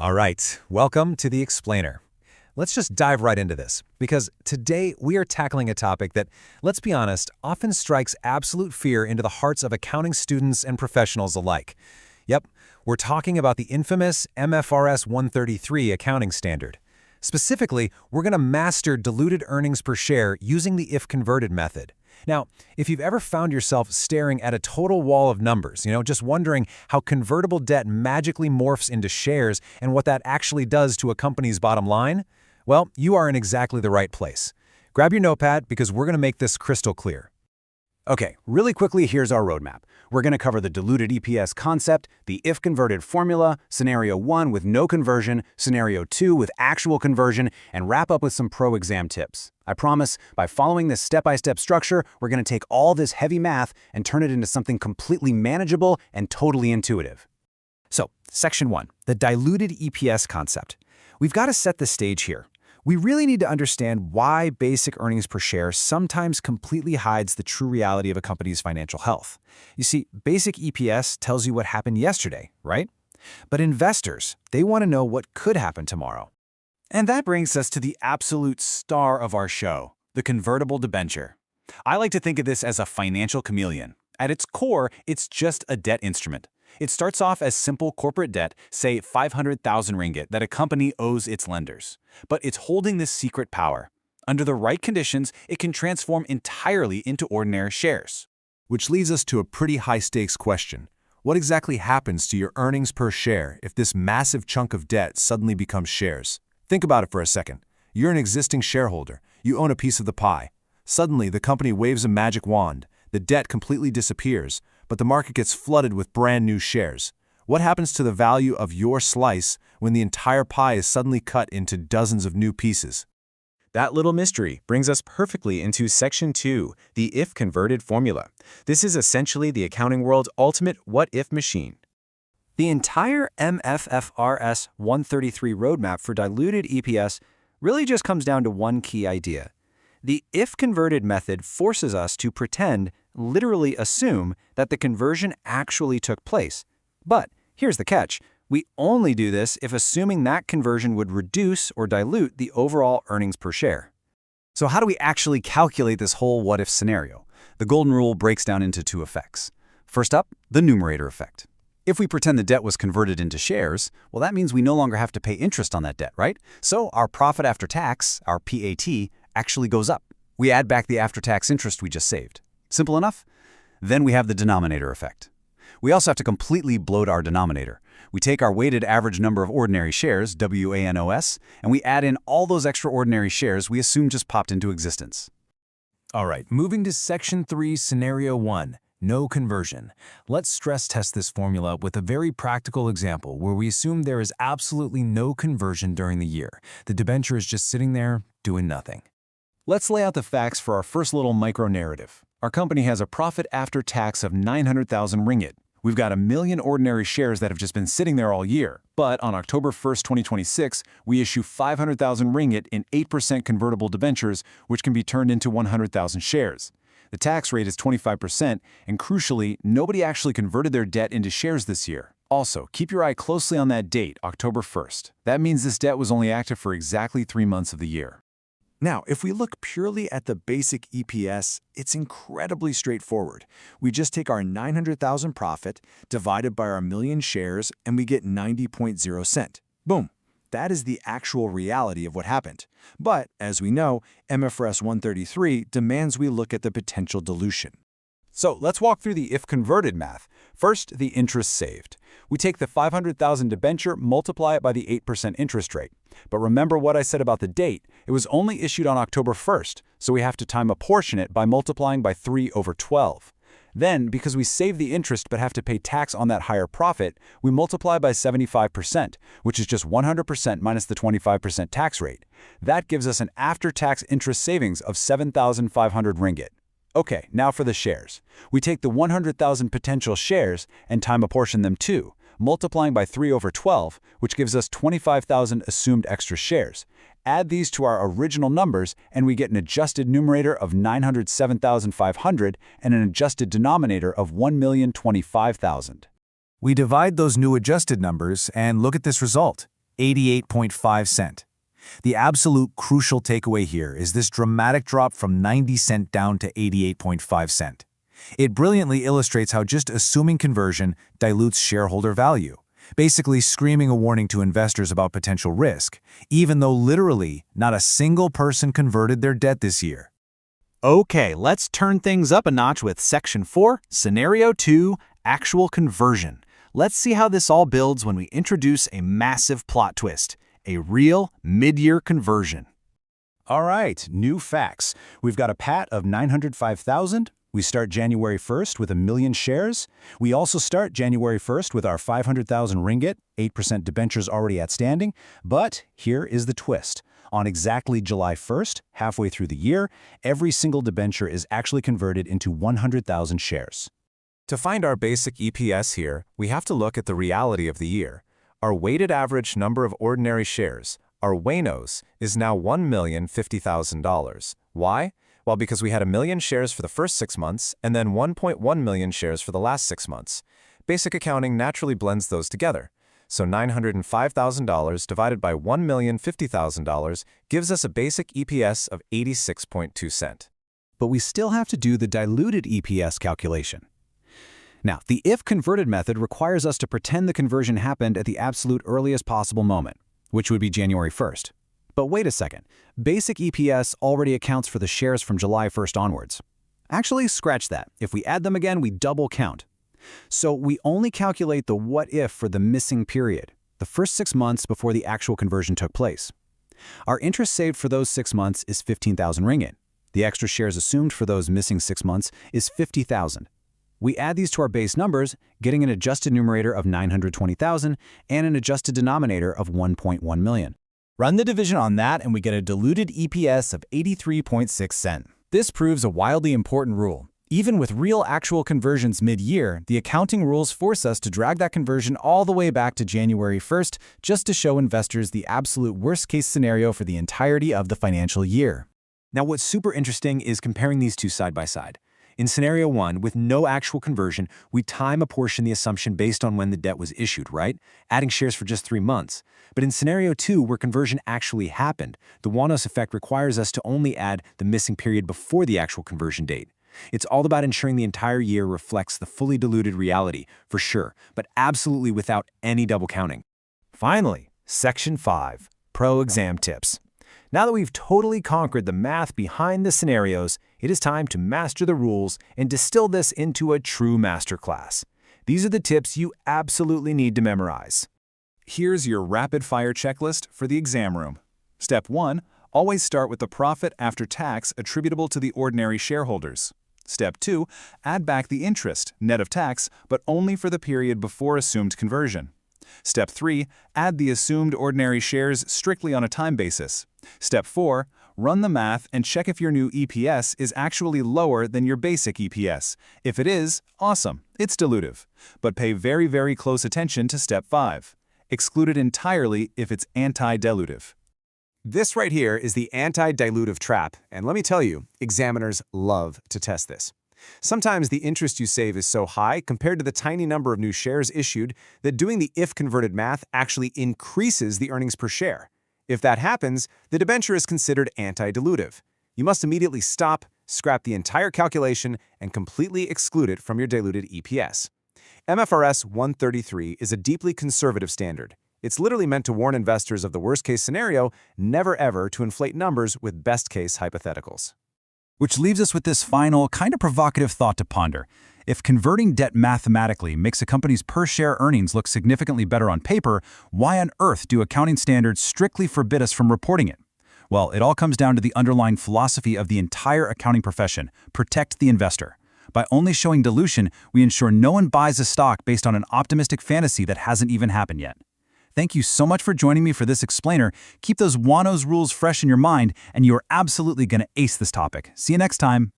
All right, welcome to The Explainer. Let's just dive right into this, because today we are tackling a topic that, let's be honest, often strikes absolute fear into the hearts of accounting students and professionals alike. Yep, we're talking about the infamous MFRS 133 accounting standard. Specifically, we're going to master diluted earnings per share using the if-converted method. Now, if you've ever found yourself staring at a total wall of numbers, just wondering how convertible debt magically morphs into shares and what that actually does to a company's bottom line, well, you are in exactly the right place. Grab your notepad because we're going to make this crystal clear. Okay, really quickly, here's our roadmap. We're going to cover the diluted EPS concept, the if-converted formula, scenario 1 with no conversion, scenario 2 with actual conversion, and wrap up with some pro-exam tips. I promise, by following this step-by-step structure, we're going to take all this heavy math and turn it into something completely manageable and totally intuitive. So, Section 1, the diluted EPS concept. We've got to set the stage here. We really need to understand why basic earnings per share sometimes completely hides the true reality of a company's financial health. You see, basic EPS tells you what happened yesterday, right? But investors, they want to know what could happen tomorrow. And that brings us to the absolute star of our show, the convertible debenture. I like to think of this as a financial chameleon. At its core, it's just a debt instrument. It starts off as simple corporate debt, say 500,000 ringgit, that a company owes its lenders. But it's holding this secret power. Under the right conditions, it can transform entirely into ordinary shares. Which leads us to a pretty high-stakes question. What exactly happens to your earnings per share if this massive chunk of debt suddenly becomes shares? Think about it for a second. You're an existing shareholder. You own a piece of the pie. Suddenly, the company waves a magic wand. The debt completely disappears, but the market gets flooded with brand new shares. What happens to the value of your slice when the entire pie is suddenly cut into dozens of new pieces? That little mystery brings us perfectly into Section 2, the if-converted formula. This is essentially the accounting world's ultimate what-if machine. The entire MFRS 133 roadmap for diluted EPS really just comes down to one key idea. The if-converted method forces us to pretend, literally assume, that the conversion actually took place. But here's the catch. We only do this if assuming that conversion would reduce or dilute the overall earnings per share. So how do we actually calculate this whole what-if scenario? The golden rule breaks down into two effects. First up, the numerator effect. If we pretend the debt was converted into shares, well, that means we no longer have to pay interest on that debt, right? So our profit after tax, our PAT, actually goes up. We add back the after-tax interest we just saved. Simple enough? Then we have the denominator effect. We also have to completely bloat our denominator. We take our weighted average number of ordinary shares, WANOS, and we add in all those extraordinary shares we assume just popped into existence. All right, moving to Section 3, Scenario 1, no conversion. Let's stress test this formula with a very practical example where we assume there is absolutely no conversion during the year. The debenture is just sitting there doing nothing. Let's lay out the facts for our first little micro-narrative. Our company has a profit after tax of 900,000 ringgit. We've got 1 million ordinary shares that have just been sitting there all year. But on October 1st, 2026, we issue 500,000 ringgit in 8% convertible debentures, which can be turned into 100,000 shares. The tax rate is 25%, and crucially, nobody actually converted their debt into shares this year. Also, keep your eye closely on that date, October 1st. That means this debt was only active for exactly 3 months of the year. Now, if we look purely at the basic EPS, it's incredibly straightforward. We just take our 900,000 profit, divided by our million shares, and we get 90.0 cent. Boom. That is the actual reality of what happened. But, as we know, MFRS 133 demands we look at the potential dilution. So let's walk through the if-converted math. First, the interest saved. We take the 500,000 debenture, multiply it by the 8% interest rate. But remember what I said about the date. It was only issued on October 1st, so we have to time apportion it by multiplying by 3/12. Then, because we save the interest but have to pay tax on that higher profit, we multiply by 75%, which is just 100% minus the 25% tax rate. That gives us an after-tax interest savings of 7,500 ringgit. Okay, now for the shares. We take the 100,000 potential shares and time apportion them too, multiplying by 3/12, which gives us 25,000 assumed extra shares. Add these to our original numbers, and we get an adjusted numerator of 907,500 and an adjusted denominator of 1,025,000. We divide those new adjusted numbers and look at this result. 88.5 cents. The absolute crucial takeaway here is this dramatic drop from 90 cents down to 88.5 cents. It brilliantly illustrates how just assuming conversion dilutes shareholder value, basically screaming a warning to investors about potential risk, even though literally not a single person converted their debt this year. Okay, let's turn things up a notch with Section 4, Scenario 2, Actual Conversion. Let's see how this all builds when we introduce a massive plot twist, a real mid-year conversion. All right, new facts. We've got a PAT of 905,000. We start January 1st with 1 million shares. We also start January 1st with our 500,000 ringgit, 8% debentures already outstanding. But here is the twist. On exactly July 1st, halfway through the year, every single debenture is actually converted into 100,000 shares. To find our basic EPS here, we have to look at the reality of the year. Our weighted average number of ordinary shares, our WANOs, is now $1,050,000. Why? Well, because we had 1 million shares for the first 6 months and then 1.1 million shares for the last 6 months. Basic accounting naturally blends those together. So $905,000 divided by $1,050,000 gives us a basic EPS of 86.2 cents. But we still have to do the diluted EPS calculation. Now, the if converted method requires us to pretend the conversion happened at the absolute earliest possible moment, which would be January 1st. But wait a second, basic EPS already accounts for the shares from July 1st onwards. Actually, scratch that. If we add them again, we double count. So we only calculate the what if for the missing period, the first 6 months before the actual conversion took place. Our interest saved for those 6 months is 15,000 ringgit. The extra shares assumed for those missing 6 months is 50,000. We add these to our base numbers, getting an adjusted numerator of 920,000 and an adjusted denominator of 1.1 million. Run the division on that and we get a diluted EPS of 83.6 cents. This proves a wildly important rule. Even with real actual conversions mid-year, the accounting rules force us to drag that conversion all the way back to January 1st just to show investors the absolute worst-case scenario for the entirety of the financial year. Now, what's super interesting is comparing these two side by side. In Scenario 1, with no actual conversion, we time apportion the assumption based on when the debt was issued, right? Adding shares for just 3 months. But in Scenario 2, where conversion actually happened, the Wanos effect requires us to only add the missing period before the actual conversion date. It's all about ensuring the entire year reflects the fully diluted reality, for sure, but absolutely without any double counting. Finally, Section 5, Pro Exam Tips. Now that we've totally conquered the math behind the scenarios, it is time to master the rules and distill this into a true masterclass. These are the tips you absolutely need to memorize. Here's your rapid-fire checklist for the exam room. Step 1. Always start with the profit after tax attributable to the ordinary shareholders. Step 2. Add back the interest, net of tax, but only for the period before assumed conversion. Step 3. Add the assumed ordinary shares strictly on a time basis. Step 4. Run the math and check if your new EPS is actually lower than your basic EPS. If it is, awesome, it's dilutive. But pay very, very close attention to Step 5. Exclude it entirely if it's anti-dilutive. This right here is the anti-dilutive trap, and let me tell you, examiners love to test this. Sometimes the interest you save is so high compared to the tiny number of new shares issued that doing the if-converted math actually increases the earnings per share. If that happens, the debenture is considered anti-dilutive. You must immediately stop, scrap the entire calculation, and completely exclude it from your diluted EPS. MFRS 133 is a deeply conservative standard. It's literally meant to warn investors of the worst-case scenario, never ever to inflate numbers with best-case hypotheticals. Which leaves us with this final, kind of provocative thought to ponder. If converting debt mathematically makes a company's per-share earnings look significantly better on paper, why on earth do accounting standards strictly forbid us from reporting it? Well, it all comes down to the underlying philosophy of the entire accounting profession: protect the investor. By only showing dilution, we ensure no one buys a stock based on an optimistic fantasy that hasn't even happened yet. Thank you so much for joining me for this explainer. Keep those Wanos rules fresh in your mind, and you're absolutely going to ace this topic. See you next time.